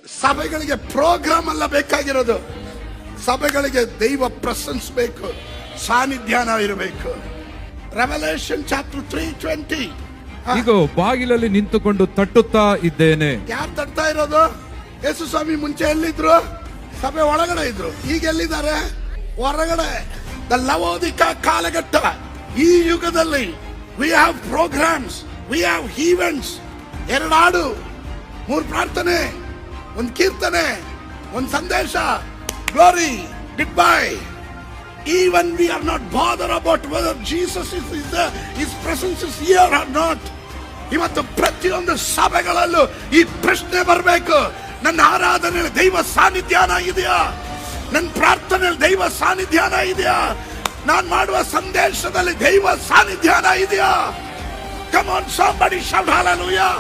ಸಭೆಗಳಿಗೆ ಪ್ರೋಗ್ರಾಮ್ ಅಲ್ಲ ಬೇಕಾಗಿರೋದು, ಸಭೆಗಳಿಗೆ ದೈವ ಪ್ರೆಸೆನ್ಸ್ ಬೇಕು, ಸಾನ್ನಿಧ್ಯಾನ ಇರಬೇಕು. Revolution chapter 3:20. ಇಗೋ ಬಾಗಿಲಲ್ಲಿ ನಿಂತುಕೊಂಡು ತಟ್ಟುತ್ತಾ ಇದ್ದೇನೆ. ಯಾರು ತಟ್ತಾ ಇರೋದು? ಯೇಸು ಸ್ವಾಮಿ ಮುಂಚೆ ಎಲ್ಲಿದ್ರು? ಸಭೆ ಒಳಗಡೆ ಇದ್ರು. ಈಗ ಎಲ್ಲಿದ್ದಾರೆ? ಹೊರಗಡೆ. ದ ಲವೋದಿಕ ಕಾಲಘಟ್ಟ. ಈ ಯುಗದಲ್ಲಿ we have programs, we have events. 2 ಹಾಡು, 3 ಪ್ರಾರ್ಥನೆ, 1 ಕೀರ್ತನೆ, 1 ಸಂದೇಶ. Glory, goodbye. Even we are not bothered about whether Jesus is there, His presence is here or not. ಇವತ್ತು ಪ್ರತಿಯೊಂದು ಸಭೆಗಳಲ್ಲೂ ಈ ಪ್ರಶ್ನೆ ಬರಬೇಕು, ನನ್ನ ಆರಾಧನೆಯಲ್ಲಿ ದೈವ ಸಾನ್ನಿಧ್ಯಾನ ಇದೆಯಾ? ನನ್ನ ಪ್ರಾರ್ಥನೆಯಲ್ಲಿ ದೈವ ಸಾನ್ನಿಧ್ಯಾನ ಇದೆಯಾ? ನಾನು ಮಾಡುವ ಸಂದೇಶದಲ್ಲಿ ದೈವ ಸಾನ್ನಿಧ್ಯಾನ ಇದೆಯಾ? Come on, somebody shout hallelujah.